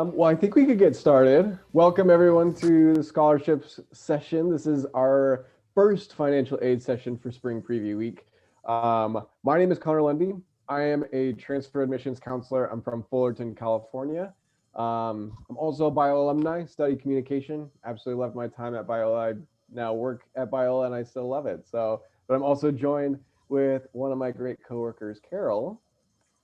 Well, I think we could get started. Welcome everyone to the scholarships session. This is our first financial aid session for Spring Preview Week. My name is Connor Lundy. I am a transfer admissions counselor. I'm from Fullerton, California. I'm also a Biola alumni, studied communication. Absolutely loved my time at Biola. I now work at Biola and I still love it. But I'm also joined with one of my great coworkers, Carol.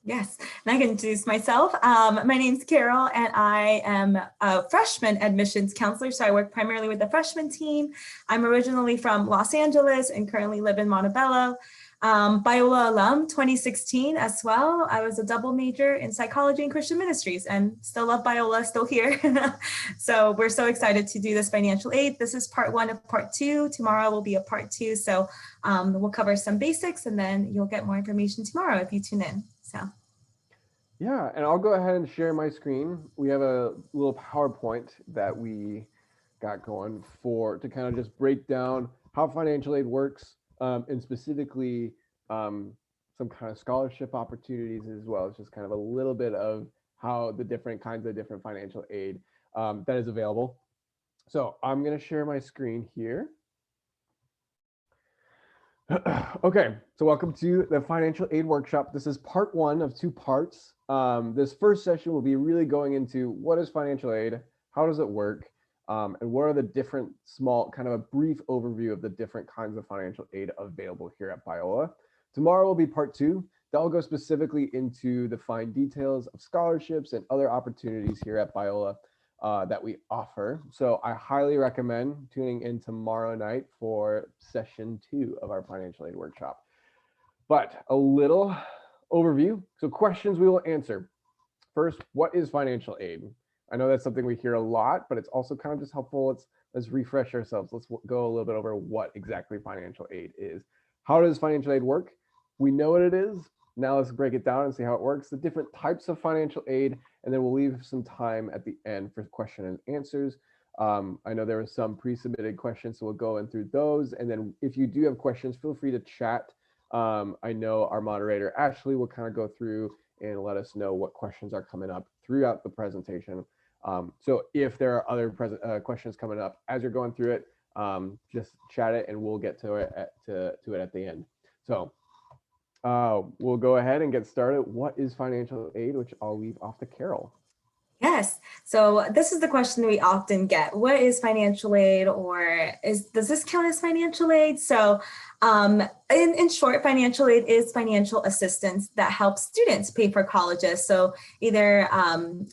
Yes, and I can introduce myself. My name's Carol, and I am a freshman admissions counselor, so I work primarily with the freshman team. I'm originally from Los Angeles and currently live in Montebello. Biola alum 2016 as well. I was a double major in psychology and Christian ministries and still love Biola, still here. So we're so excited to do this financial aid. This is part one of part two. Tomorrow will be a part two. So we'll cover some basics and then you'll get more information tomorrow if you tune in. Yeah, and I'll go ahead and share my screen. We have a little PowerPoint that we got going to kind of just break down how financial aid works, and specifically some kind of scholarship opportunities as well. It's just kind of a little bit of how the different kinds of different financial aid that is available. So I'm going to share my screen here. Okay, so welcome to the financial aid workshop. This is part one of two parts. This first session will be really going into what is financial aid, how does it work, and what are the different kind of a brief overview of the different kinds of financial aid available here at Biola. Tomorrow will be part two. That will go specifically into the fine details of scholarships and other opportunities here at Biola that we offer. So I highly recommend tuning in tomorrow night for session two of our financial aid workshop. But a little overview. So questions we will answer. First, what is financial aid? I know that's something we hear a lot, but it's also kind of just helpful. Let's refresh ourselves. Let's go a little bit over what exactly financial aid is. How does financial aid work? We know what it is. Now let's break it down and see how it works, the different types of financial aid, and then we'll leave some time at the end for question and answers. I know there were some pre-submitted questions, so we'll go in through those. And then if you do have questions, feel free to chat. I know our moderator, Ashley, will kind of go through and let us know what questions are coming up throughout the presentation. So if there are other questions coming up as you're going through it, just chat it and we'll get to it at the end. So we'll go ahead and get started. What is financial aid, which I'll leave off to Carol. Yes. So this is the question we often get. What is financial aid, or does this count as financial aid? So in short, financial aid is financial assistance that helps students pay for colleges. So either,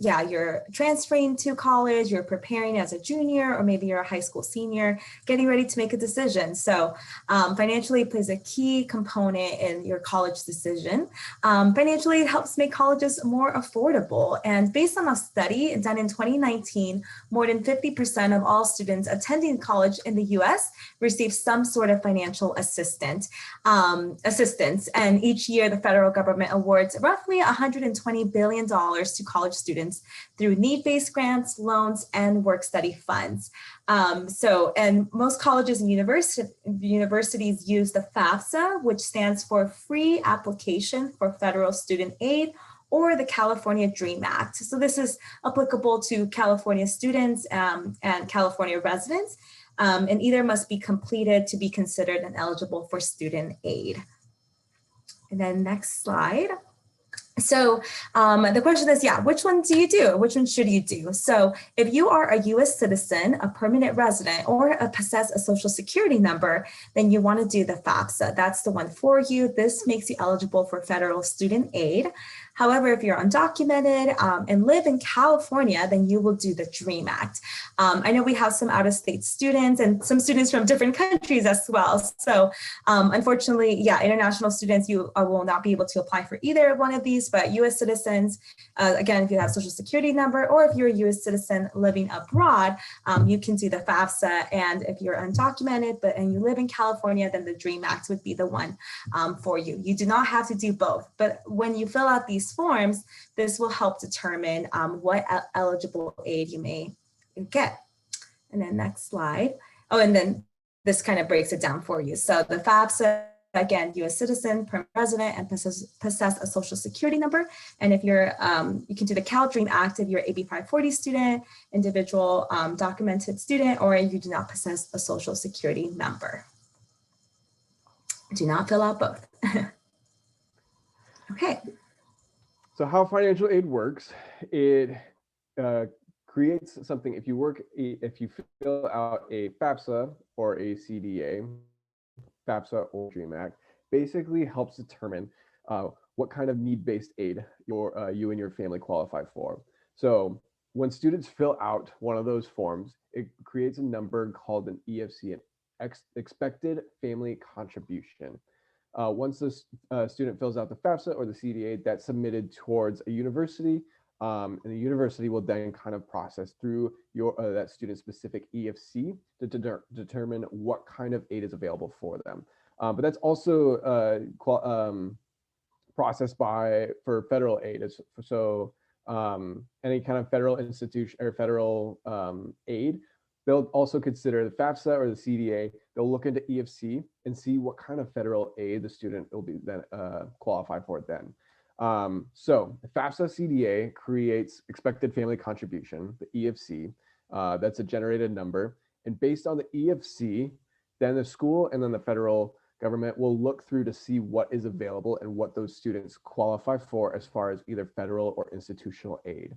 you're transferring to college, you're preparing as a junior, or maybe you're a high school senior, getting ready to make a decision. So financial aid plays a key component in your college decision. Financial aid helps make colleges more affordable. And based on a study done in 2019, more than 50% of all students attending college in the US receive some sort of financial assistance. And each year the federal government awards roughly $120 billion to college students through need-based grants, loans, and work-study funds. And most colleges and universities use the Fafsa, which stands for Free Application for Federal Student Aid, or the California DREAM Act. So this is applicable to California students and California residents, and either must be completed to be considered and eligible for student aid. And then next slide. So the question is, which one do you do? Which one should you do? So if you are a US citizen, a permanent resident, or possess a social security number, then you want to do the FAFSA. That's the one for you. This makes you eligible for federal student aid. However, if you're undocumented and live in California, then you will do the DREAM Act. I know we have some out-of-state students and some students from different countries as well. So unfortunately, international students, you will not be able to apply for either one of these, but US citizens, again, if you have a social security number, or if you're a US citizen living abroad, you can do the FAFSA. And if you're undocumented and you live in California, then the DREAM Act would be the one for you. You do not have to do both, but when you fill out these forms, this will help determine what eligible aid you may get. And then next slide. Oh, and then this kind of breaks it down for you. So the FAFSA again, U.S. citizen, permanent resident, and possess a social security number. And if you're, you can do the Cal Dream Act if you're AB 540 student, individual documented student, or you do not possess a social security number. Do not fill out both. Okay. So how financial aid works, it creates something. If you fill out a Fafsa or a CDA, Fafsa or Dream Act, basically helps determine what kind of need-based aid you and your family qualify for. So when students fill out one of those forms, it creates a number called an EFC, an expected family contribution. Once the student fills out the FAFSA or the CDA, that's submitted towards a university, and the university will then kind of process through that student specific EFC to determine what kind of aid is available for them. But that's also processed for federal aid. So any kind of federal institution or federal aid, they'll also consider the FAFSA or the CDA. They'll look into EFC and see what kind of federal aid the student will be then qualify for then. So the FAFSA CDA creates expected family contribution, the EFC. That's a generated number. And based on the EFC, then the school and then the federal government will look through to see what is available and what those students qualify for as far as either federal or institutional aid.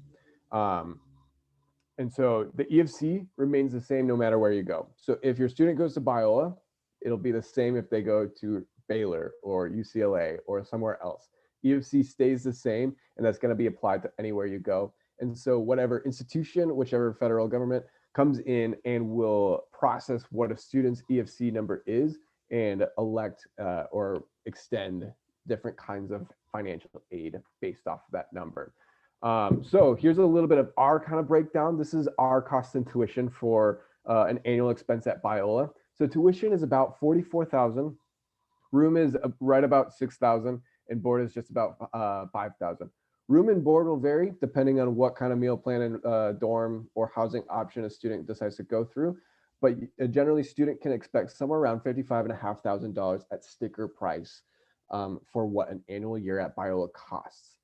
And so the EFC remains the same no matter where you go. So if your student goes to Biola, it'll be the same if they go to Baylor or UCLA or somewhere else. EFC stays the same, and that's going to be applied to anywhere you go. And so whatever institution, whichever federal government comes in and will process what a student's EFC number is and elect or extend different kinds of financial aid based off of that number. So here's a little bit of our kind of breakdown. This is our cost and tuition for an annual expense at Biola. So tuition is about $44,000. Room is right about $6,000, and board is just about $5,000. Room and board will vary depending on what kind of meal plan and dorm or housing option a student decides to go through. But generally, student can expect somewhere around $55,500 at sticker price for what an annual year at Biola costs.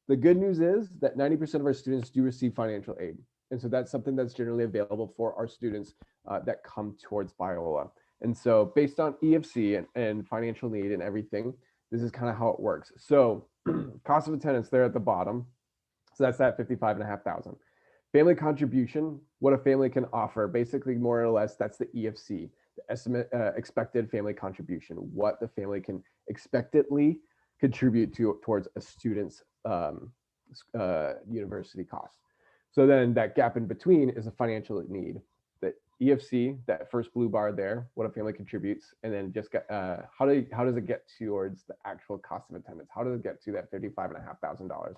The good news is that 90% of our students do receive financial aid. And so that's something that's generally available for our students that come towards Biola. And so based on EFC and financial need and everything, this is kind of how it works. So cost of attendance there at the bottom. So that's that $55,500. Family contribution, what a family can offer, basically more or less, that's the EFC, the estimate expected family contribution, what the family can expectedly contribute towards a student's university cost. So then that gap in between is a financial need. The EFC, that first blue bar there, what a family contributes, and then just how does it get towards the actual cost of attendance? How does it get to that $55,500?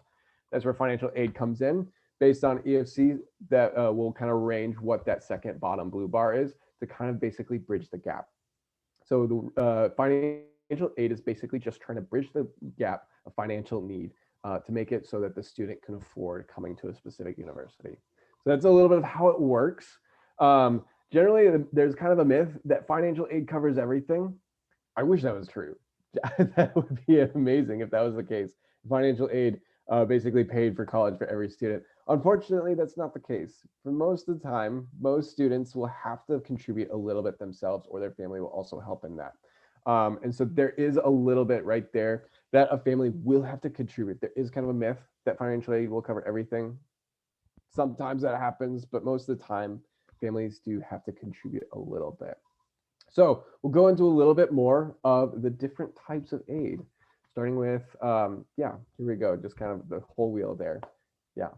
That's where financial aid comes in. Based on EFC, that will kind of range what that second bottom blue bar is to kind of basically bridge the gap. So the financial aid is basically just trying to bridge the gap of financial need to make it so that the student can afford coming to a specific university. So that's a little bit of how it works. Generally, there's kind of a myth that financial aid covers everything. I wish that was true. That would be amazing if that was the case. Financial aid basically paid for college for every student. Unfortunately, that's not the case. For most of the time, most students will have to contribute a little bit themselves, or their family will also help in that. And so there is a little bit right there that a family will have to contribute. There is kind of a myth that financial aid will cover everything. Sometimes that happens, but most of the time, families do have to contribute a little bit. So we'll go into a little bit more of the different types of aid, starting with, yeah, here we go, just kind of the whole wheel there. Yeah.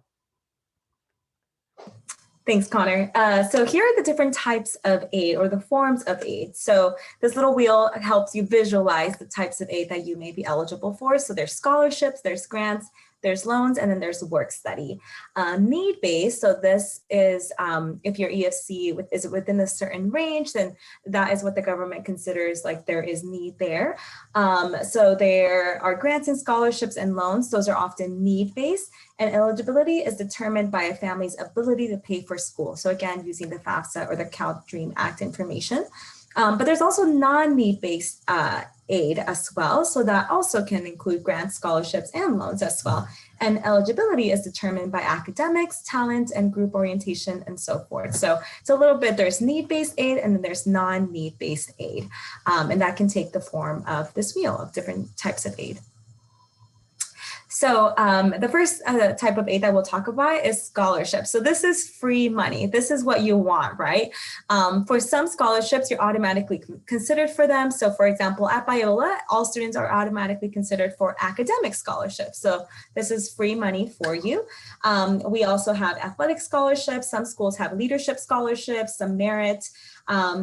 Thanks, Connor. So here are the different types of aid or the forms of aid. So this little wheel helps you visualize the types of aid that you may be eligible for. So there's scholarships, there's grants, there's loans, and then there's work study. Need-based, so this is if your EFC is within a certain range, then that is what the government considers like there is need there. So there are grants and scholarships and loans. Those are often need-based, and eligibility is determined by a family's ability to pay for school. So again, using the FAFSA or the Cal Dream Act information. But there's also non-need-based aid as well. So that also can include grants, scholarships, and loans as well. And eligibility is determined by academics, talent, and group orientation, and so forth. So it's a little bit, there's need-based aid and then there's non-need-based aid. And that can take the form of this wheel of different types of aid. So the first type of aid that we'll talk about is scholarships. So this is free money. This is what you want, right? For some scholarships, you're automatically considered for them. So for example, at Biola, all students are automatically considered for academic scholarships. So this is free money for you. We also have athletic scholarships. Some schools have leadership scholarships, some merit.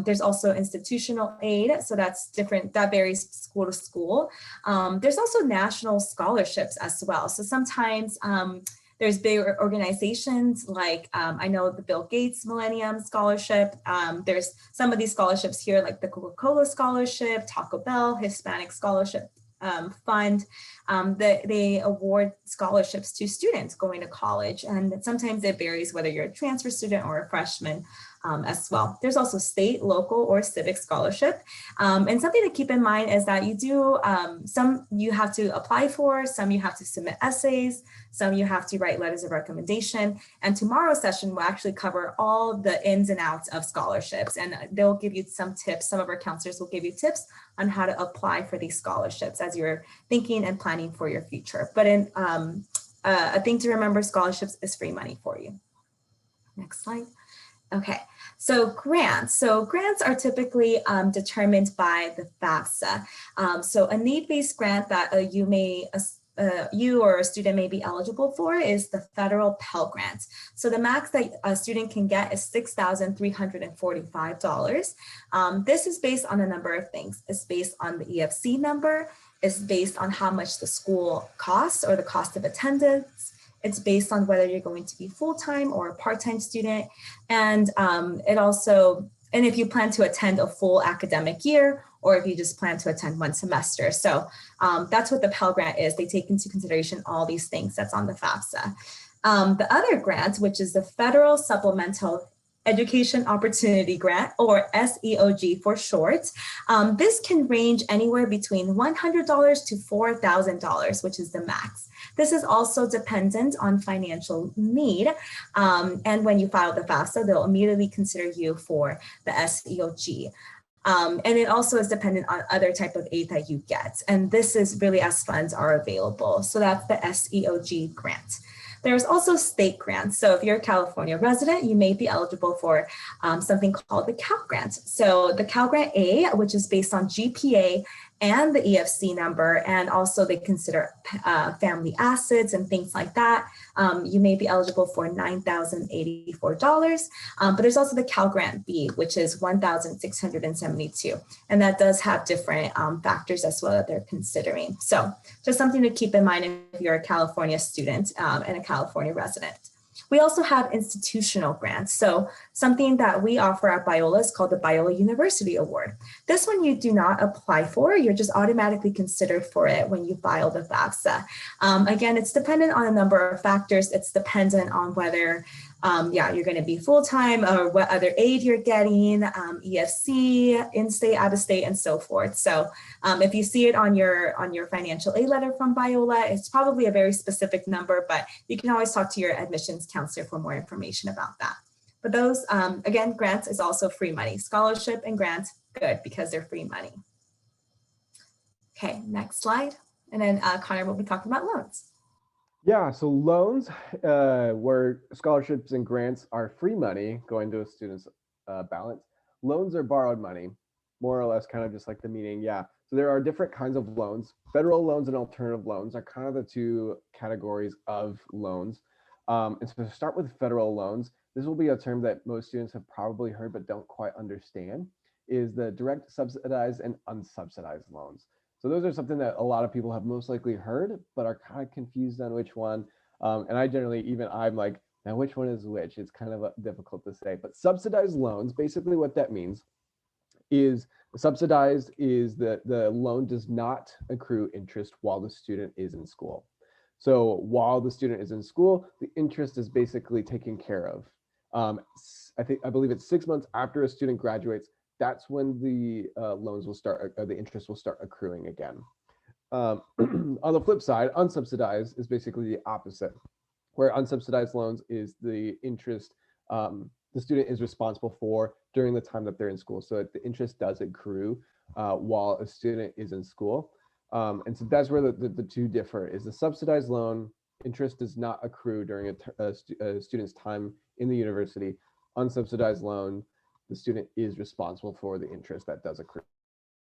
There's also institutional aid, so that's different, that varies school to school. There's also national scholarships as well. So sometimes there's big organizations like, I know the Bill Gates Millennium Scholarship. There's some of these scholarships here, like the Coca-Cola Scholarship, Taco Bell, Hispanic Scholarship Fund. They award scholarships to students going to college, and sometimes it varies whether you're a transfer student or a freshman as well. There's also state, local, or civic scholarship. And something to keep in mind is that you do, some you have to apply for, some you have to submit essays, some you have to write letters of recommendation. And tomorrow's session will actually cover all the ins and outs of scholarships, and they'll give you some tips. Some of our counselors will give you tips on how to apply for these scholarships as you're thinking and planning for your future. But a thing to remember, scholarships is free money for you. Next slide. Okay, so grants. So grants are typically determined by the Fafsa. So a need-based grant that you or a student may be eligible for is the federal Pell Grant. So the max that a student can get is $6,345. This is based on a number of things. It's based on the EFC number. It's based on how much the school costs or the cost of attendance. It's based on whether you're going to be full-time or a part-time student. And and if you plan to attend a full academic year, or if you just plan to attend one semester. So that's what the Pell Grant is. They take into consideration all these things that's on the FAFSA. The other grant, which is the Federal Supplemental Education Opportunity Grant, or SEOG for short. This can range anywhere between $100 to $4,000, which is the max. This is also dependent on financial need. And when you file the FAFSA, they'll immediately consider you for the SEOG. And it also is dependent on other type of aid that you get. And this is really as funds are available. So that's the SEOG grant. There's also state grants. So if you're a California resident, you may be eligible for something called the Cal Grant. So the Cal Grant A, which is based on GPA and the EFC number, and also they consider family assets and things like that. You may be eligible for $9,084. But there's also the Cal Grant B, which is $1,672. And that does have different factors as well that they're considering. So just something to keep in mind if you're a California student and a California resident. We also have institutional grants. So something that we offer at Biola is called the Biola University Award. This one you do not apply for, you're just automatically considered for it when you file the FAFSA. Again, it's dependent on a number of factors. It's dependent on whether you're going to be full-time or what other aid you're getting, EFC, in-state, out-of-state, and so forth. So if you see it on your financial aid letter from Biola, it's probably a very specific number, but you can always talk to your admissions counselor for more information about that. But those, again, grants is also free money. Scholarship and grants, good, because they're free money. Okay, next slide. And then Connor will be talking about loans. Yeah, so loans, where scholarships and grants are free money going to a student's balance. Loans are borrowed money, more or less kind of just like the meaning, yeah. So there are different kinds of loans. Federal loans and alternative loans are kind of the two categories of loans. And so to start with federal loans, this will be a term that most students have probably heard but don't quite understand, is the direct subsidized and unsubsidized loans. So those are something that a lot of people have most likely heard, but are kind of confused on which one. And I generally, I'm like, now which one is which? It's kind of difficult to say. But subsidized loans, basically what that means is subsidized is that the loan does not accrue interest while the student is in school. So while the student is in school, the interest is basically taken care of. I believe it's 6 months after a student graduates, that's when the loans will start, the interest will start accruing again. On the flip side, unsubsidized is basically the opposite, where unsubsidized loans is the interest the student is responsible for during the time that they're in school. So the interest does accrue while a student is in school. And so that's where the two differ, is the subsidized loan interest does not accrue during a student's time in the university. Unsubsidized loan, the student is responsible for the interest that does accrue.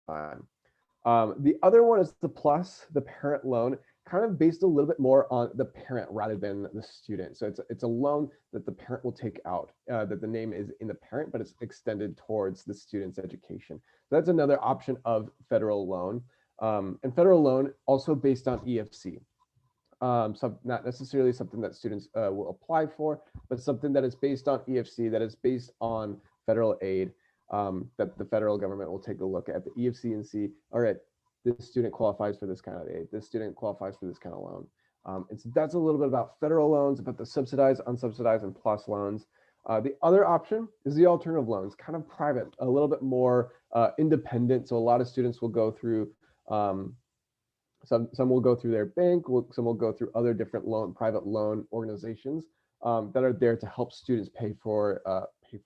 The other one is the plus, the parent loan, kind of based a little bit more on the parent rather than the student. So it's a loan that the parent will take out, that the name is in the parent, but it's extended towards the student's education. So that's another option of federal loan. And federal loan also based on EFC. So not necessarily something that students will apply for, but something that is based on EFC, that is based on federal aid, that the federal government will take a look at the EFC and see, all right, this student qualifies for this kind of aid, this student qualifies for this kind of loan. And so that's a little bit about federal loans, about the subsidized, unsubsidized, and plus loans. The other option is the alternative loans, kind of private, a little bit more independent. So a lot of students will go through, some will go through their bank, some will go through other different private loan organizations that are there to help students pay for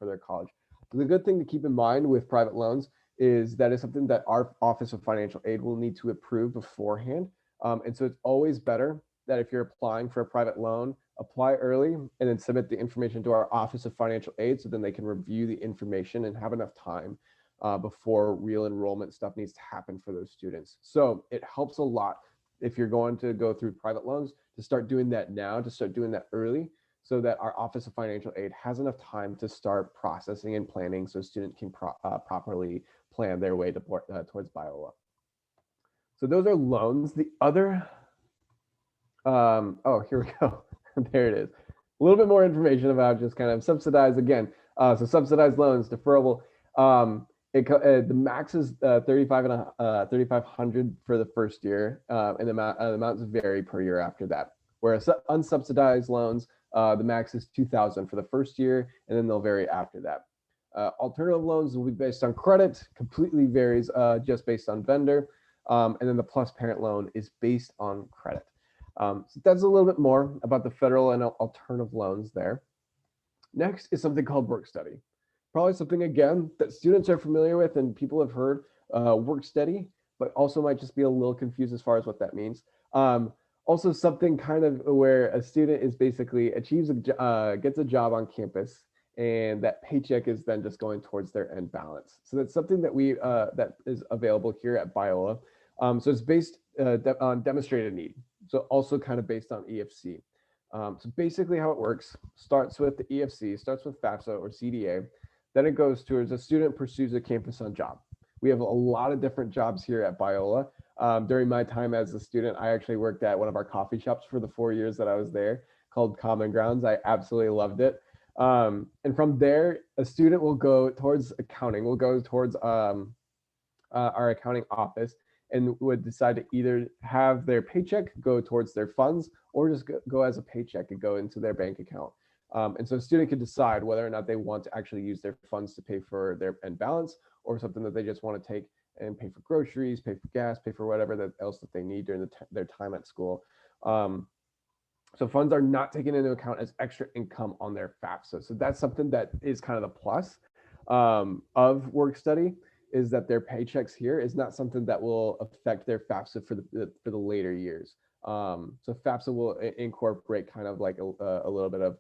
their college. The good thing to keep in mind with private loans is that is something that our Office of Financial Aid will need to approve beforehand. And so it's always better that if you're applying for a private loan, apply early and then submit the information to our Office of Financial Aid, so then they can review the information and have enough time before real enrollment stuff needs to happen for those students. So it helps a lot if you're going to go through private loans to start doing that now, to start doing that early, so that our Office of Financial Aid has enough time to start processing and planning so students can properly plan their way towards Biola. So those are loans. The other, oh, here we go. There it is. A little bit more information about just kind of subsidized again. So subsidized loans, deferrable. The max is 3,500 for the first year, and the amounts vary per year after that. Whereas unsubsidized loans, the max is 2,000 for the first year, and then they'll vary after that. Alternative loans will be based on credit, completely varies just based on vendor, and then the plus parent loan is based on credit. So that's a little bit more about the federal and alternative loans there. Next is something called work study. Probably something, again, that students are familiar with and people have heard, work study, but also might just be a little confused as far as what that means. Also something kind of where a student is basically gets a job on campus, and that paycheck is then just going towards their end balance. So that's something that that is available here at Biola. So it's based on demonstrated need. So also kind of based on EFC. So basically how it works starts with the EFC, starts with Fafsa or CDA. Then it goes towards a student pursues a campus on job. We have a lot of different jobs here at Biola. During my time as a student, I actually worked at one of our coffee shops for the 4 years that I was there, called Common Grounds. I absolutely loved it. And from there, a student will go towards accounting, will go towards our accounting office, and would decide to either have their paycheck go towards their funds or just go as a paycheck and go into their bank account. And so a student could decide whether or not they want to actually use their funds to pay for their end balance, or something that they just want to take and pay for groceries, pay for gas, pay for whatever else that they need during their time at school. So funds are not taken into account as extra income on their FAFSA. So that's something that is kind of the plus of work study, is that their paychecks here is not something that will affect their FAFSA for the later years. So FAFSA will incorporate kind of like a little bit of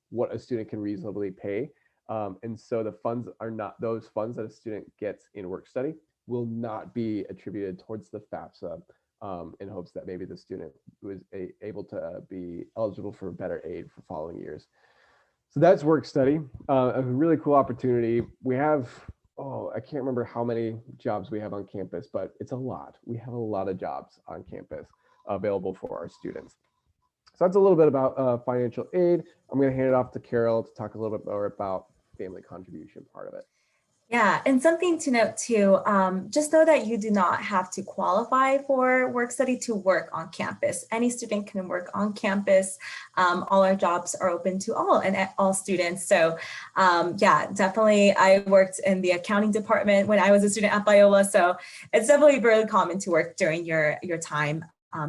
what a student can reasonably pay. And so the funds are not, those funds that a student gets in work study will not be attributed towards the FAFSA in hopes that maybe the student was able to be eligible for better aid for following years. So that's work study, a really cool opportunity. We have, I can't remember how many jobs we have on campus, but it's a lot. We have a lot of jobs on campus available for our students. So that's a little bit about financial aid. I'm going to hand it off to Carol to talk a little bit more about family contribution part of it. Yeah, and something to note too, just know that you do not have to qualify for work study to work on campus. Any student can work on campus. All our jobs are open to all students. So yeah, definitely I worked in the accounting department when I was a student at Biola. So it's definitely really common to work during your time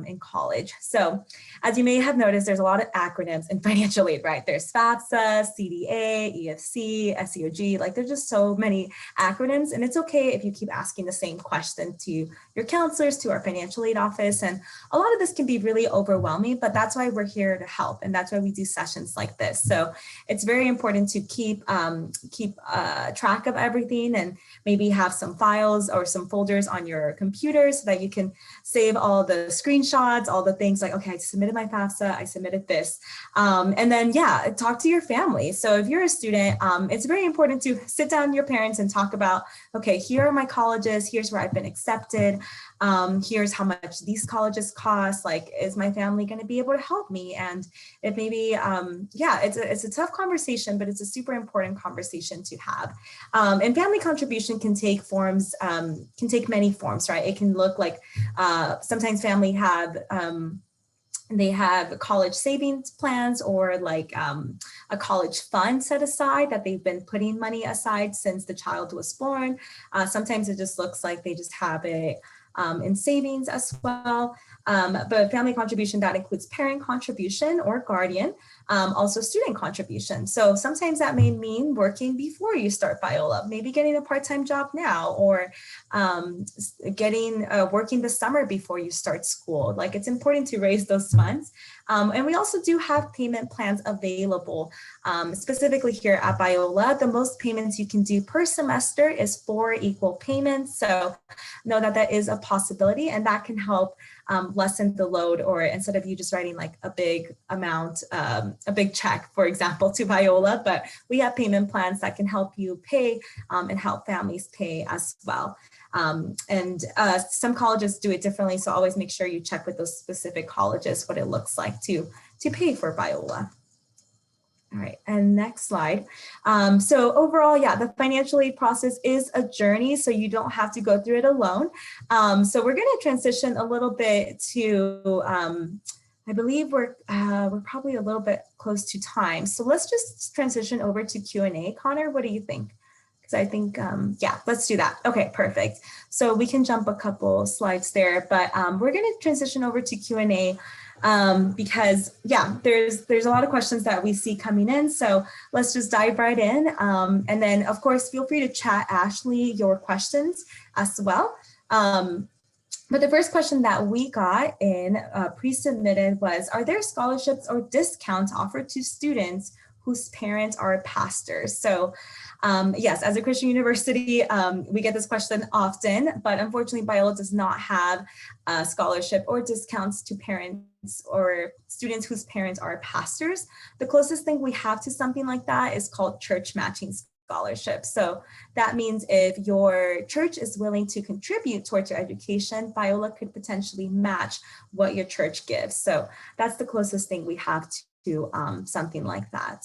in college. So as you may have noticed, there's a lot of acronyms in financial aid, right? There's FAFSA, CDA, EFC, SEOG, like there's just so many acronyms, and it's okay if you keep asking the same question to your counselors, to our financial aid office. And a lot of this can be really overwhelming, but that's why we're here to help. And that's why we do sessions like this. So it's very important to keep track of everything, and maybe have some files or some folders on your computer so that you can save all the screenshots, all the things like, okay, I submitted my FAFSA, I submitted this. And then, yeah, talk to your family. So if you're a student, it's very important to sit down with your parents and talk about, okay, here are my colleges, here's where I've been accepted. Here's how much these colleges cost. Like, is my family going to be able to help me? And if maybe, yeah, it's a tough conversation, but it's a super important conversation to have. And family contribution can take forms, can take many forms, right? It can look like sometimes family have, they have college savings plans, or like a college fund set aside that they've been putting money aside since the child was born. Sometimes it just looks like they just have it in savings as well. But family contribution, that includes parent contribution or guardian, also student contribution. So sometimes that may mean working before you start Biola, maybe getting a part-time job now, or working the summer before you start school. Like, it's important to raise those funds. And we also do have payment plans available. Specifically here at Biola, the most payments you can do per semester is 4 equal payments. So know that that is a possibility, and that can help lessen the load, or instead of you just writing like a big amount, a big check, for example, to Biola, but we have payment plans that can help you pay and help families pay as well. And some colleges do it differently, so always make sure you check with those specific colleges what it looks like to pay for Biola. All right, and next slide. So overall, yeah, the financial aid process is a journey, so you don't have to go through it alone. So we're going to transition a little bit to, I believe we're probably a little bit close to time. So let's just transition over to Q&A. Connor, what do you think? Because I think, yeah, let's do that. Okay, perfect. So we can jump a couple slides there, but we're going to transition over to Q&A. Because yeah, there's a lot of questions that we see coming in. So let's just dive right in. And then of course, feel free to chat Ashley your questions as well. But the first question that we got in pre-submitted was, are there scholarships or discounts offered to students whose parents are pastors? So yes, as a Christian university, we get this question often, but unfortunately, Biola does not have a scholarship or discounts to parents or students whose parents are pastors. The closest thing we have to something like that is called church matching scholarship. So that means if your church is willing to contribute towards your education, Biola could potentially match what your church gives. So that's the closest thing we have to something like that.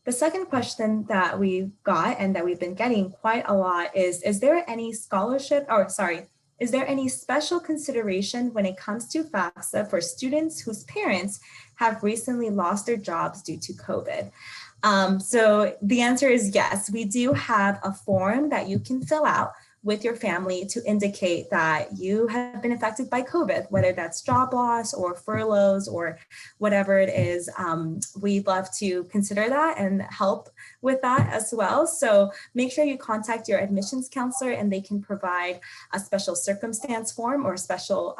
The second question that we've got and that we've been getting quite a lot is there any scholarship, or sorry, is there any special consideration when it comes to FAFSA for students whose parents have recently lost their jobs due to COVID? So the answer is yes. We do have a form that you can fill out with your family to indicate that you have been affected by COVID, whether that's job loss or furloughs or whatever it is. We'd love to consider that and help with that as well. So make sure you contact your admissions counselor, and they can provide a special circumstance form or a special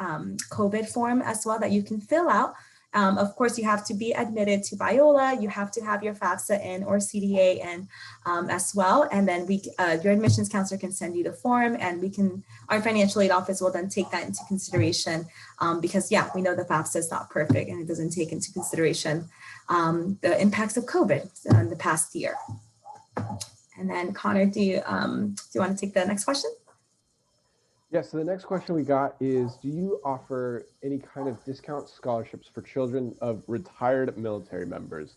COVID form as well that you can fill out. Of course, you have to be admitted to Biola. You have to have your FAFSA in or CDA in as well. And then your admissions counselor can send you the form, and our financial aid office will then take that into consideration because yeah, we know the FAFSA is not perfect and it doesn't take into consideration the impacts of COVID in the past year. And then Connor, do you want to take the next question? Yeah, so the next question we got is, do you offer any kind of discount scholarships for children of retired military members?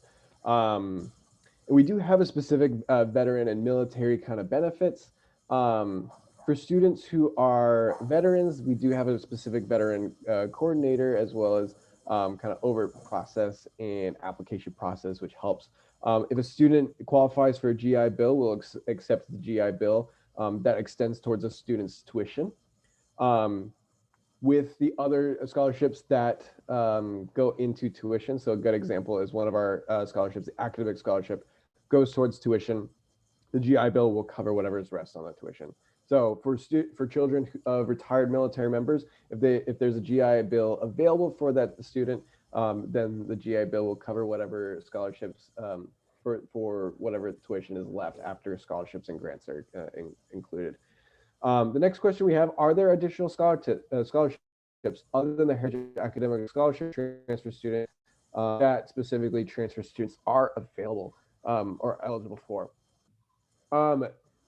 We do have a specific veteran and military kind of benefits. For students who are veterans, we do have a specific veteran coordinator, as well as kind of over process and application process, which helps. If a student qualifies for a GI Bill, we'll accept the GI Bill that extends towards a student's tuition. With the other scholarships that go into tuition, so a good example is one of our scholarships, the academic scholarship, goes towards tuition. The GI Bill will cover whatever's rest on the tuition. So for children of retired military members, if there's a GI Bill available for that student, then the GI Bill will cover whatever scholarships for whatever tuition is left after scholarships and grants are included. The next question we have: are there additional scholarships other than the Heritage Academic Scholarship transfer student that specifically transfer students are available or eligible for?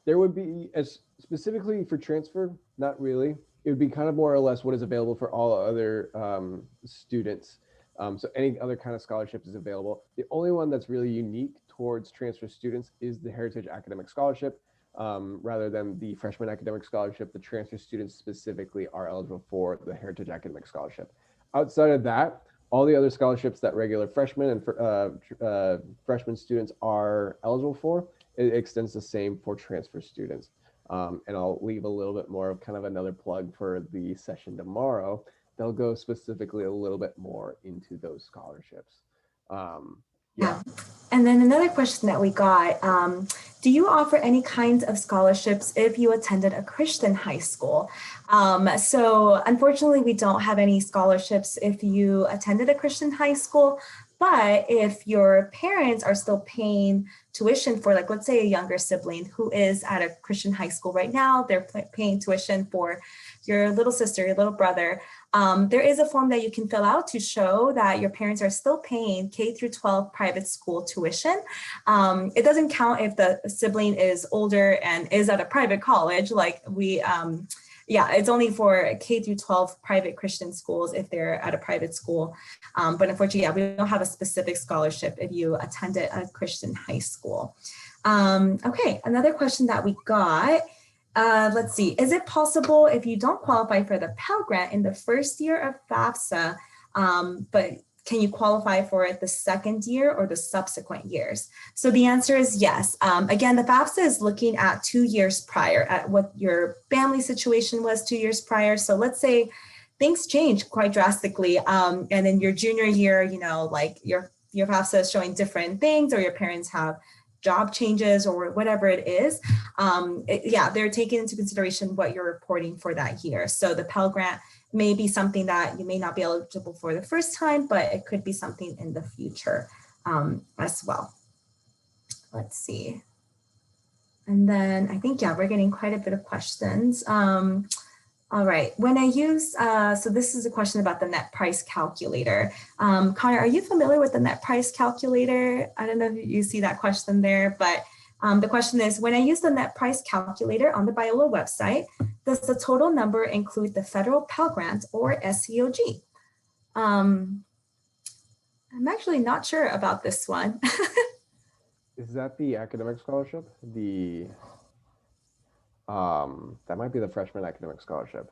There would be, as specifically for transfer, not really. It would be kind of more or less what is available for all other students. So any other kind of scholarship is available. The only one that's really unique towards transfer students is the Heritage Academic Scholarship. Rather than the freshman academic scholarship, the transfer students specifically are eligible for the Heritage Academic Scholarship. Outside of that, all the other scholarships that regular freshmen and freshman students are eligible for, it extends the same for transfer students. And I'll leave a little bit more of kind of another plug for the session tomorrow. They'll go specifically a little bit more into those scholarships. Yeah. And then another question that we got, do you offer any kinds of scholarships if you attended a Christian high school? So unfortunately, we don't have any scholarships if you attended a Christian high school, but if your parents are still paying tuition for, like, let's say a younger sibling who is at a Christian high school right now, they're paying tuition for your little sister, your little brother, there is a form that you can fill out to show that your parents are still paying K through 12 private school tuition. It doesn't count if the sibling is older and is at a private college, like yeah, it's only for K through 12 private Christian schools if they're at a private school. But unfortunately, yeah, we don't have a specific scholarship if you attended a Christian high school. Okay, another question that we got. Let's see, is it possible if you don't qualify for the Pell Grant in the first year of Fafsa, but can you qualify for it the second year or the subsequent years? So the answer is yes. Again, the Fafsa is looking at 2 years prior at what your family situation was 2 years prior. So let's say things change quite drastically. And in your junior year, you know, like your Fafsa is showing different things, or your parents have job changes or whatever it is. Yeah, they're taking into consideration what you're reporting for that year. So the Pell Grant may be something that you may not be eligible for the first time, but it could be something in the future as well. Let's see. And then I think, yeah, we're getting quite a bit of questions. All right, when I use, so this is a question about the net price calculator. Connor, are you familiar with the net price calculator? I don't know if you see that question there, but the question is, when I use the net price calculator on the Biola website, does the total number include the federal Pell Grant or SCOG? I'm actually not sure about this one. Is that the academic scholarship? That might be the freshman academic scholarship.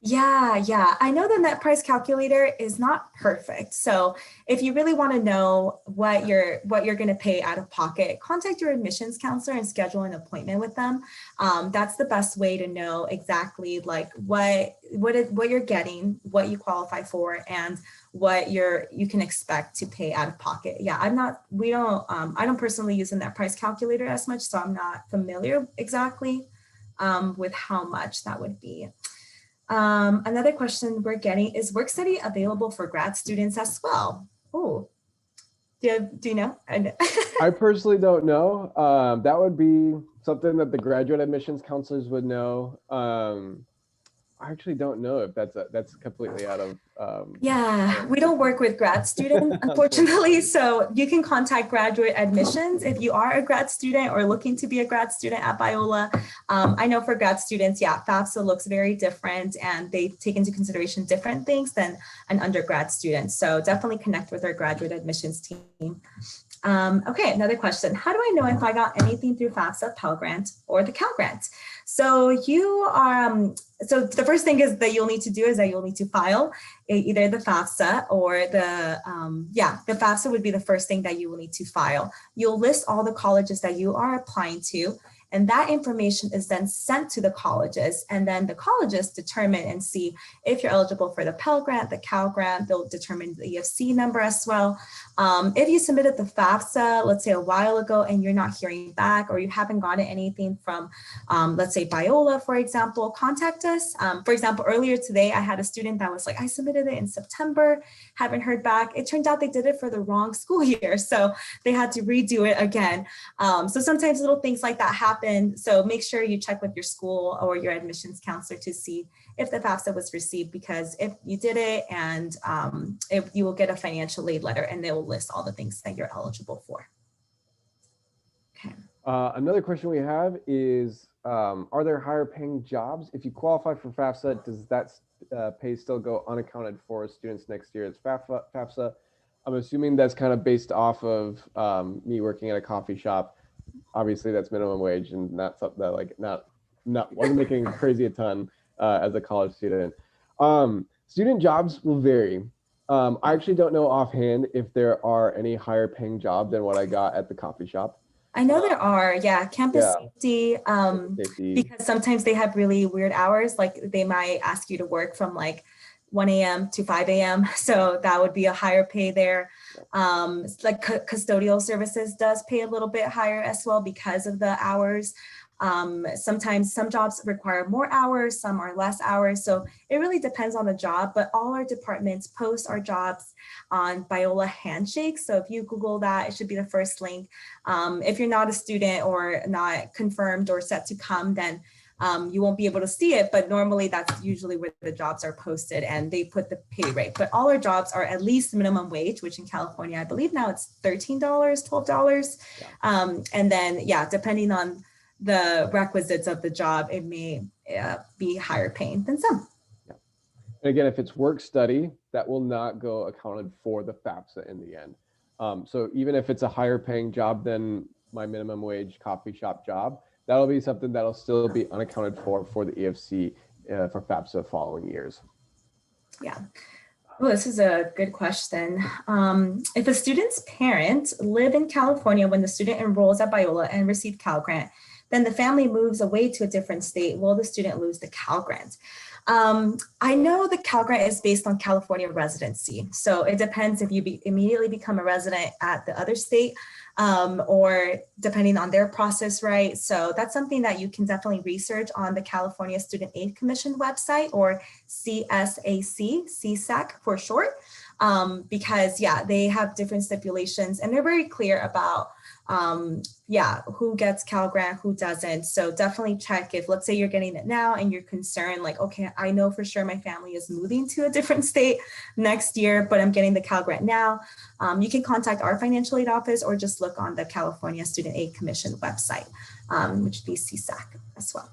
Yeah. I know the net price calculator is not perfect. So if you really want to know what you're going to pay out of pocket, contact your admissions counselor and schedule an appointment with them. That's the best way to know exactly like what you're getting, what you qualify for, and what you can expect to pay out of pocket. Yeah, I don't personally use the net price calculator as much, so I'm not familiar exactly with how much that would be. Another question we're getting is work study available for grad students as well? Oh, do you know? I personally don't know. That would be something that the graduate admissions counselors would know. I actually don't know if that's completely out of. Yeah, we don't work with grad students, unfortunately. So you can contact graduate admissions if you are a grad student or looking to be a grad student at Biola. I know for grad students, yeah, FAFSA looks very different and they take into consideration different things than an undergrad student. So definitely connect with our graduate admissions team. Okay, another question. How do I know if I got anything through FAFSA, Pell Grant, or the Cal Grant? So you are, so the first thing is that you'll need to do is that you'll need to file either the FAFSA or the FAFSA would be the first thing that you will need to file. You'll list all the colleges that you are applying to, and that information is then sent to the colleges, and then the colleges determine and see if you're eligible for the Pell Grant, the Cal Grant. They'll determine the EFC number as well. If you submitted the FAFSA, let's say a while ago, and you're not hearing back, or you haven't gotten anything from, let's say Biola, for example, contact us. For example, earlier today, I had a student that was like, I submitted it in September, haven't heard back. It turned out they did it for the wrong school year, so they had to redo it again. So sometimes little things like that happen. So make sure you check with your school or your admissions counselor to see if the FAFSA was received, because if you did it, and if you will get a financial aid letter, and they will list all the things that you're eligible for. Okay. Another question we have is, are there higher paying jobs? If you qualify for FAFSA, does that pay still go unaccounted for students next year? It's FAFSA. I'm assuming that's kind of based off of me working at a coffee shop. Obviously that's minimum wage, and not something that like wasn't making crazy a ton as a college student. Student jobs will vary. I actually don't know offhand if there are any higher paying job than what I got at the coffee shop. I know there are, campus safety, Safety. because sometimes they have really weird hours, like they might ask you to work from like 1 a.m. to 5 a.m. So that would be a higher pay there. Like custodial services does pay a little bit higher as well because of the hours. Sometimes some jobs require more hours, some are less hours. So it really depends on the job, but all our departments post our jobs on Biola Handshake. So if you Google that, it should be the first link. If you're not a student or not confirmed or set to come, then you won't be able to see it, but normally that's usually where the jobs are posted, and they put the pay rate. But all our jobs are at least minimum wage, which in California, I believe now it's $13, $12. And then, depending on the requisites of the job, it may be higher paying than some. And again, if it's work study, that will not go accounted for the FAFSA in the end. So even if it's a higher paying job than my minimum wage coffee shop job, that'll be something that'll still be unaccounted for the EFC for FAFSA following years. Yeah. Oh, this is a good question. If a student's parents live in California when the student enrolls at Biola and receive Cal Grant, then the family moves away to a different state, will the student lose the Cal Grant? I know the Cal Grant is based on California residency. So it depends if you immediately become a resident at the other state, or depending on their process, right? So that's something that you can definitely research on the California Student Aid Commission website, or CSAC for short, because they have different stipulations, and they're very clear about who gets Cal Grant, who doesn't. So definitely check if, let's say you're getting it now and you're concerned, like, okay, I know for sure my family is moving to a different state next year, but I'm getting the Cal Grant now. You can contact our financial aid office, or just look on the California Student Aid Commission website, which would be CSAC as well.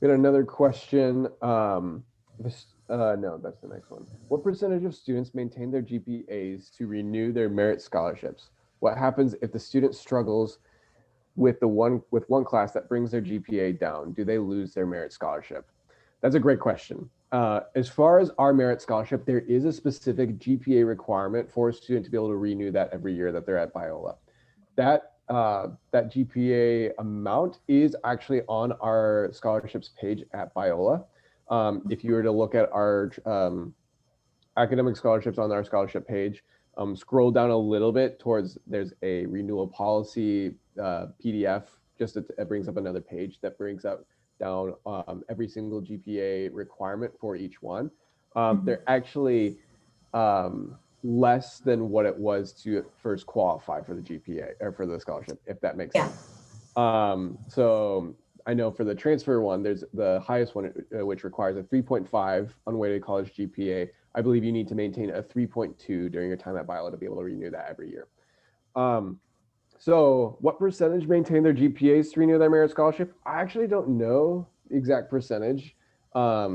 We got another question. No, that's the next one. What percentage of students maintain their GPAs to renew their merit scholarships? What happens if the student struggles with one class that brings their GPA down? Do they lose their merit scholarship? That's a great question. As far as our merit scholarship, there is a specific GPA requirement for a student to be able to renew that every year that they're at Biola. That GPA amount is actually on our scholarships page at Biola. If you were to look at our academic scholarships on our scholarship page, scroll down a little bit towards, there's a renewal policy PDF, it brings up another page that brings up down every single GPA requirement for each one. They're actually less than what it was to first qualify for the GPA or for the scholarship, if that makes sense. So I know for the transfer one, there's the highest one, which requires a 3.5 unweighted college GPA. I believe you need to maintain a 3.2 during your time at Biola to be able to renew that every year. So what percentage maintain their GPAs to renew their merit scholarship? I actually don't know the exact percentage. I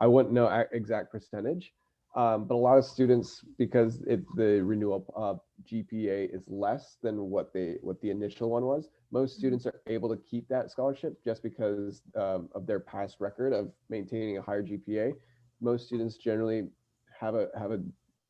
wouldn't know exact percentage. But a lot of students, because the renewal GPA is less than what the initial one was, most students are able to keep that scholarship just because of their past record of maintaining a higher GPA. Most students generally have a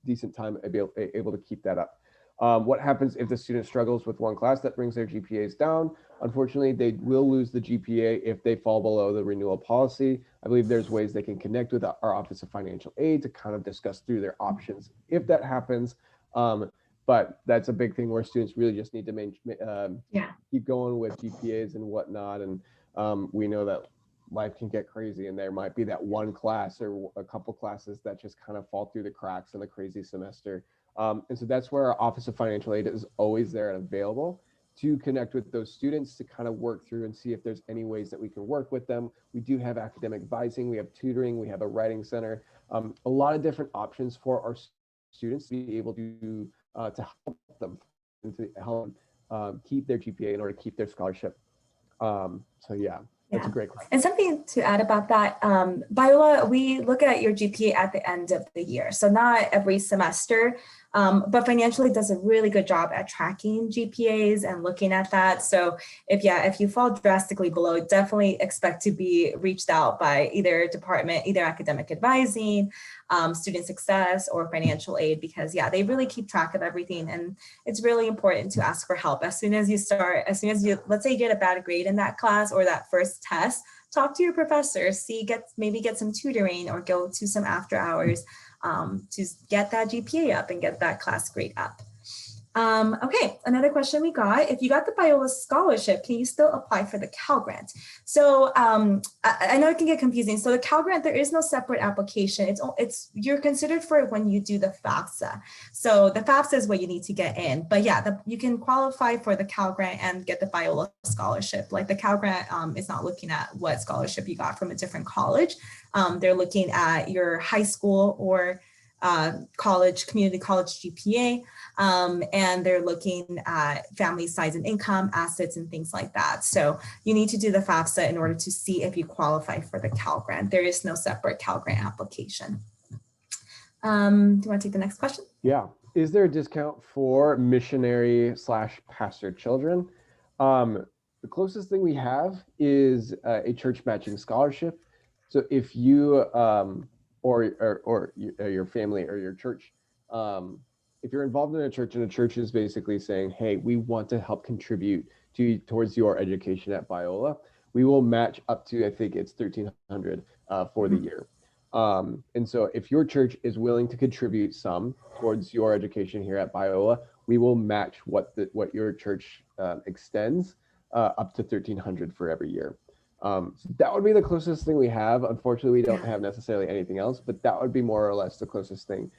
decent time able to keep that up. What happens if the student struggles with one class that brings their GPAs down? Unfortunately, they will lose the GPA if they fall below the renewal policy. I believe there's ways they can connect with our Office of Financial Aid to kind of discuss through their options if that happens. But that's a big thing where students really just need to keep going with GPAs and whatnot. And we know that life can get crazy, and there might be that one class or a couple classes that just kind of fall through the cracks in a crazy semester. And so that's where our Office of Financial Aid is always there and available to connect with those students to kind of work through and see if there's any ways that we can work with them. We do have academic advising, we have tutoring, we have a writing center, a lot of different options for our students to be able to help them and to help keep their GPA in order to keep their scholarship. So yeah. That's a great question. And something to add about that, Biola, we look at your GPA at the end of the year. So not every semester, but Financially does a really good job at tracking GPAs and looking at that. So if you fall drastically below, definitely expect to be reached out by either department, either academic advising, student success, or financial aid, because they really keep track of everything. And it's really important to ask for help. As soon as you, let's say you get a bad grade in that class or that first test, talk to your professor, maybe get some tutoring or go to some after hours to get that GPA up and get that class grade up. Okay, another question we got: if you got the Biola scholarship, can you still apply for the Cal Grant? So I know it can get confusing. So the Cal Grant, there is no separate application. You're considered for it when you do the Fafsa. So the Fafsa is what you need to get in. But you can qualify for the Cal Grant and get the Biola scholarship. Like the Cal Grant is not looking at what scholarship you got from a different college. They're looking at your high school or community college GPA, and they're looking at family size and income, assets, and things like that. So you need to do the Fafsa in order to see if you qualify for the Cal Grant. There is no separate Cal Grant application. Do you want to take the next question? Yeah. Is there a discount for missionary/pastor children? The closest thing we have is a church matching scholarship. So if you or your family or your church, if you're involved in a church and a church is basically saying, hey, we want to help contribute towards your education at Biola, we will match up to, I think it's $1,300 for the year. And so if your church is willing to contribute some towards your education here at Biola, we will match what your church extends up to $1,300 for every year. So that would be the closest thing we have. Unfortunately, we don't have necessarily anything else, but that would be more or less the closest thing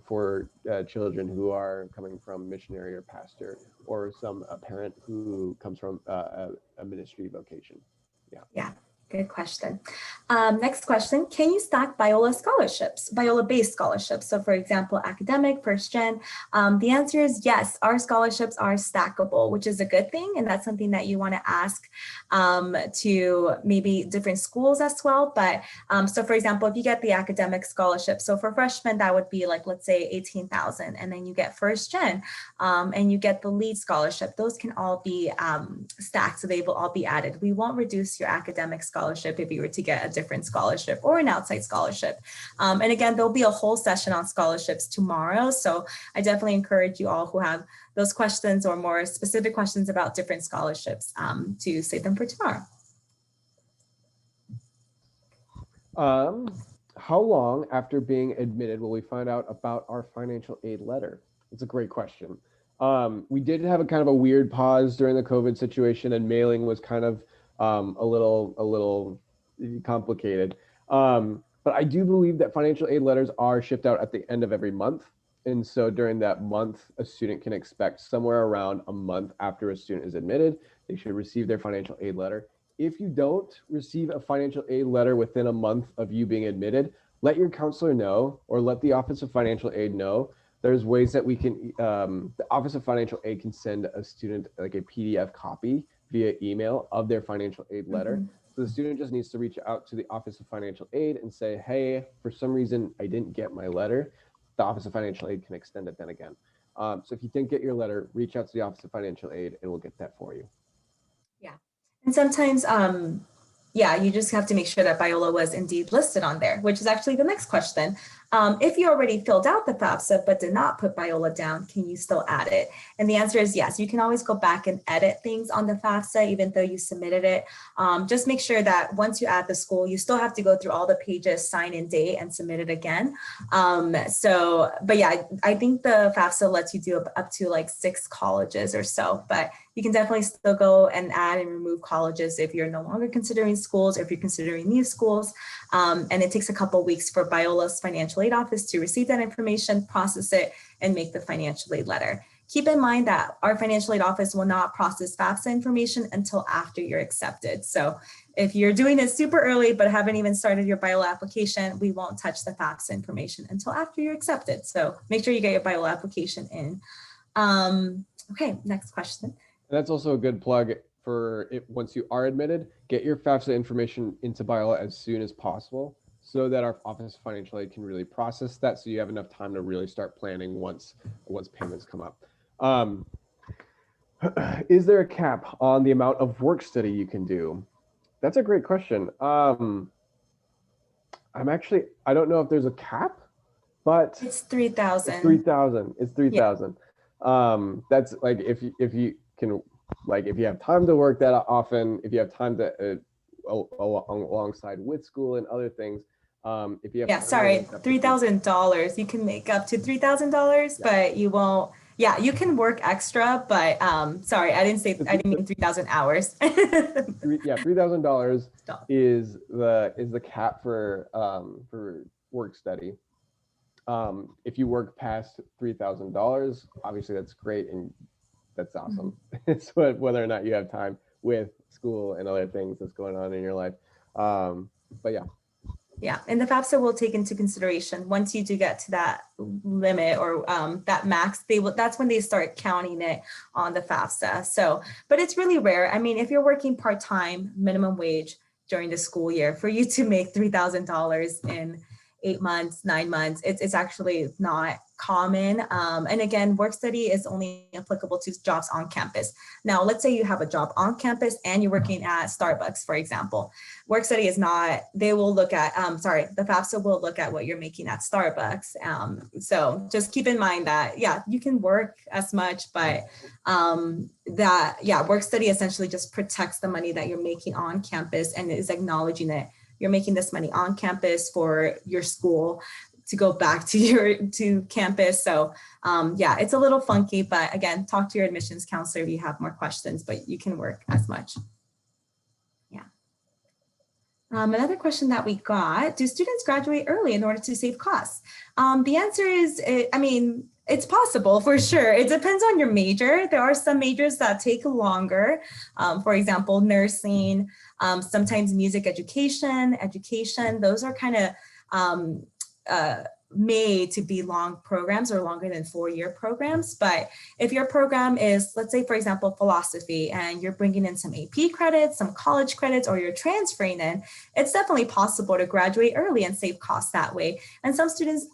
for children who are coming from missionary or pastor, or a parent who comes from a ministry vocation. Yeah. Good question. Next question: can you stack Biola scholarships, Biola-based scholarships? So for example, academic, first gen. The answer is yes, our scholarships are stackable, which is a good thing. And that's something that you want to ask to maybe different schools as well. But so for example, if you get the academic scholarship, so for freshmen, that would be like, let's say 18,000, and then you get first gen and you get the lead scholarship. Those can all be stacked, so they will all be added. We won't reduce your academic scholarship if you were to get a different scholarship or an outside scholarship. And again, there'll be a whole session on scholarships tomorrow. So I definitely encourage you all who have those questions or more specific questions about different scholarships to save them for tomorrow. How long after being admitted will we find out about our financial aid letter? It's a great question. We did have a kind of a weird pause during the COVID situation, and mailing was kind of a little complicated. But I do believe that financial aid letters are shipped out at the end of every month. And so during that month, a student can expect somewhere around a month after a student is admitted, they should receive their financial aid letter. If you don't receive a financial aid letter within a month of you being admitted, let your counselor know, or let the Office of Financial Aid know. There's ways that we can, the Office of Financial Aid can send a student like a PDF copy via email of their financial aid letter. So the student just needs to reach out to the Office of Financial Aid and say, hey, for some reason, I didn't get my letter. The Office of Financial Aid can extend it then again. So if you didn't get your letter, reach out to the Office of Financial Aid and we'll get that for you. Yeah. And sometimes, yeah, you just have to make sure that Biola was indeed listed on there, which is actually the next question. If you already filled out the FAFSA but did not put Biola down, can you still add it? And the answer is yes. You can always go back and edit things on the FAFSA, even though you submitted it. Just make sure that once you add the school, you still have to go through all the pages, sign in date, and submit it again. But yeah, I think the FAFSA lets you do up to like 6 colleges or so, but you can definitely still go and add and remove colleges if you're no longer considering schools or if you're considering new schools. And it takes a couple of weeks for Biola's financial aid office to receive that information, process it, and make the financial aid letter. Keep in mind that our financial aid office will not process FAFSA information until after you're accepted. So if you're doing it super early but haven't even started your Biola application, we won't touch the FAFSA information until after you're accepted. So make sure you get your Biola application in. Okay, next question. And that's also a good plug for it. Once you are admitted, get your FAFSA information into Biola as soon as possible so that our Office of Financial Aid can really process that so you have enough time to really start planning once payments come up. Is there a cap on the amount of work study you can do? That's a great question. I don't know if there's a cap, but it's 3,000. It's 3,000. It's 3,000. Yeah. That's like if you can, like if you have time to work that often, if you have time to alongside with school and other things. If you have $3,000. You can make up to $3,000, but you won't. Yeah, you can work extra, but sorry, I didn't mean 3,000 hours. $3,000 is the cap for work study. If you work past $3,000, obviously that's great and that's awesome. It's whether or not you have time with school and other things that's going on in your life. But yeah. Yeah, and the FAFSA will take into consideration once you do get to that limit or that max, that's when they start counting it on the FAFSA. So, but it's really rare. I mean, if you're working part-time, minimum wage during the school year, for you to make $3,000 in 8 months, 9 months, it's actually not common. And again, work study is only applicable to jobs on campus. Now, let's say you have a job on campus and you're working at Starbucks, for example. Work study is not, they will look at, the FAFSA will look at what you're making at Starbucks. So just keep in mind that, yeah, you can work as much, but work study essentially just protects the money that you're making on campus and is acknowledging that you're making this money on campus for your school to go back to campus. So it's a little funky, but again, talk to your admissions counselor if you have more questions, but you can work as much. Yeah. Another question that we got, do students graduate early in order to save costs? The answer is, it's possible for sure. It depends on your major. There are some majors that take longer. For example, nursing, sometimes music education, those are kind of made to be long programs or longer than 4-year programs. But if your program is, let's say, for example, philosophy, and you're bringing in some AP credits, some college credits, or you're transferring in, it's definitely possible to graduate early and save costs that way. And some students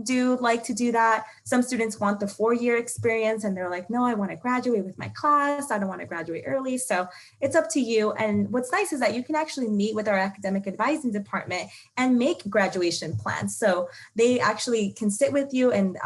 do like to do that. Some students want the 4-year experience and they're like, no, I want to graduate with my class. I don't want to graduate early. So it's up to you. And what's nice is that you can actually meet with our academic advising department and make graduation plans. So they actually can sit with you and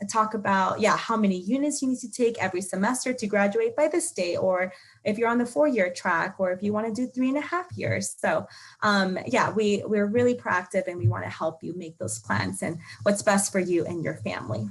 talk about, how many units you need to take every semester to graduate by this date, or if you're on the 4-year track, or if you want to do 3.5 years. So we're really proactive and we want to help you make those plans and what's best for you and your family.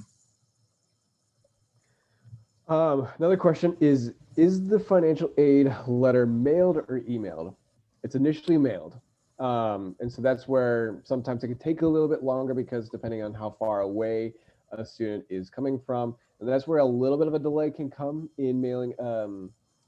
Another question is the financial aid letter mailed or emailed? It's initially mailed. And so that's where sometimes it could take a little bit longer because depending on how far away a student is coming from, and that's where a little bit of a delay can come in mailing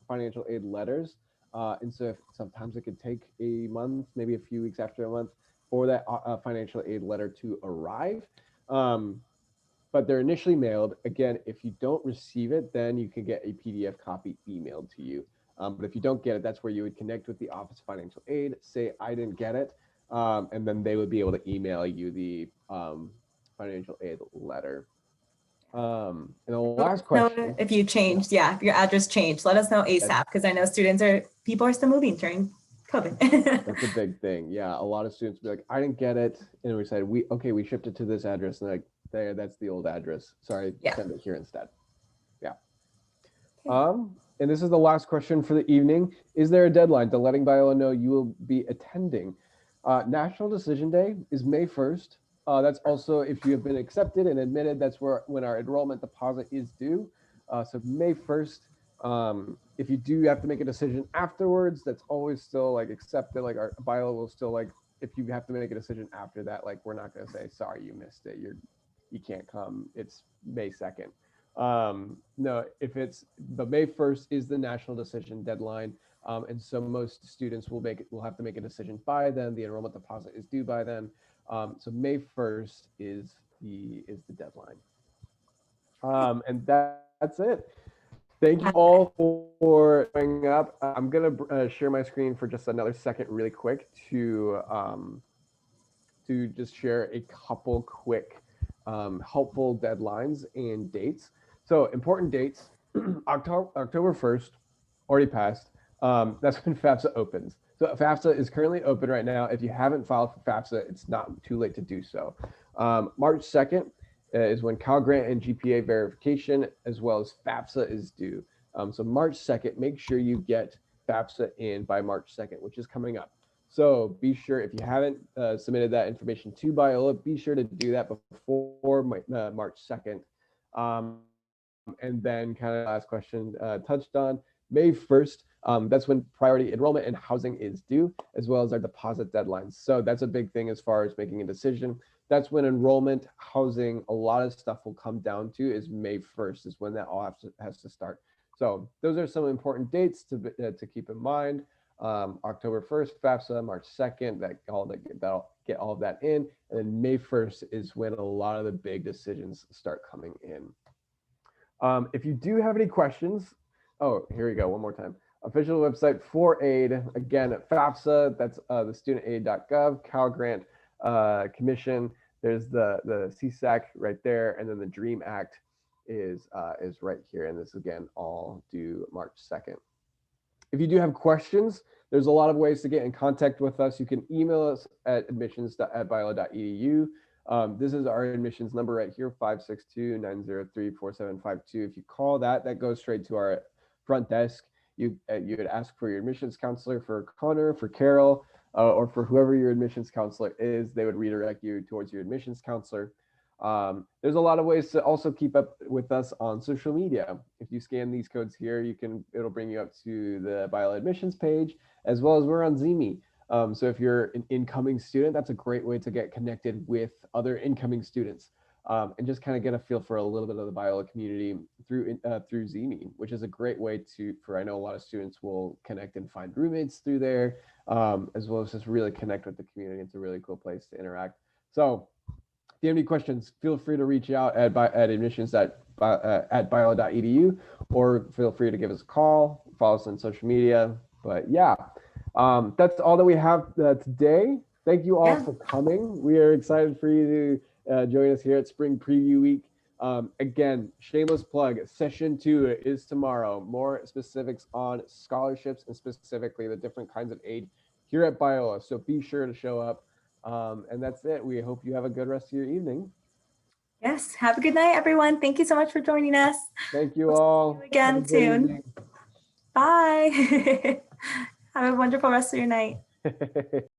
financial aid letters. And so sometimes it could take a month, maybe a few weeks after a month for that financial aid letter to arrive. But they're initially mailed. Again, if you don't receive it, then you can get a PDF copy emailed to you. But if you don't get it, that's where you would connect with the Office of Financial Aid, say, I didn't get it, and then they would be able to email you the financial aid letter. And the last question. If you changed, if your address changed, let us know ASAP, because I know people are still moving during COVID. That's a big thing. Yeah, a lot of students be like, I didn't get it. And we said, we shipped it to this address. And they're like, there, that's the old address. Sorry, send it here instead. Yeah. And this is the last question for the evening. Is there a deadline to letting Biola know you will be attending? National Decision Day is May 1st. That's also, if you have been accepted and admitted, that's when our enrollment deposit is due. So May 1st. If you do have to make a decision afterwards, that's always still like accepted. Like our Biola will still, like, if you have to make a decision after that, like, we're not going to say, sorry, you missed it. You can't come. It's May 2nd. No, if it's the May 1st is the national decision deadline. And so most students will have to make a decision by then. The enrollment deposit is due by then. So May 1st is the deadline. And that's it. Thank you all for showing up. I'm gonna share my screen for just another second really quick to just share a couple quick helpful deadlines and dates. So important dates, October 1st, already passed. That's when Fafsa opens. So Fafsa is currently open right now. If you haven't filed for Fafsa, it's not too late to do so. March 2nd is when Cal Grant and GPA verification, as well as Fafsa, is due. So March 2nd, make sure you get Fafsa in by March 2nd, which is coming up. So be sure, if you haven't submitted that information to Biola, be sure to do that before March 2nd. And then kind of last question touched on, May 1st, that's when priority enrollment and housing is due, as well as our deposit deadlines. So that's a big thing as far as making a decision. That's when enrollment, housing, a lot of stuff will come down to is May 1st is when that all has to start. So those are some important dates to keep in mind. October 1st, Fafsa, March 2nd, that'll get all of that in. And then May 1st is when a lot of the big decisions start coming in. If you do have any questions, here we go, one more time. Official website for aid, again, at Fafsa, that's the studentaid.gov, Cal Grant Commission, there's the CSAC right there, and then the DREAM Act is right here, and this again all due March 2nd. If you do have questions, there's a lot of ways to get in contact with us. You can email us at admissions@biola.edu. This is our admissions number right here, 562-903-4752. If you call that goes straight to our front desk. You would ask for your admissions counselor, for Connor, for Carol, or for whoever your admissions counselor is. They would redirect you towards your admissions counselor. There's a lot of ways to also keep up with us on social media. If you scan these codes here, it'll bring you up to the Biola admissions page, as well as we're on Zeme. So if you're an incoming student, that's a great way to get connected with other incoming students, and just kind of get a feel for a little bit of the Biola community through Zeme, which is a great way I know a lot of students will connect and find roommates through there, as well as just really connect with the community. It's a really cool place to interact. So if you have any questions, feel free to reach out at admissions@biola.edu, or feel free to give us a call, follow us on social media. But yeah, that's all that we have today. Thank you all for coming. We are excited for you to join us here at Spring Preview Week. Again, shameless plug, session 2 is tomorrow. More specifics on scholarships and specifically the different kinds of aid here at Biola. So be sure to show up. And that's it. We hope you have a good rest of your evening. Yes. Have a good night, everyone. Thank you so much for joining us. Thank you all. See you again soon. Bye. Have a wonderful rest of your night.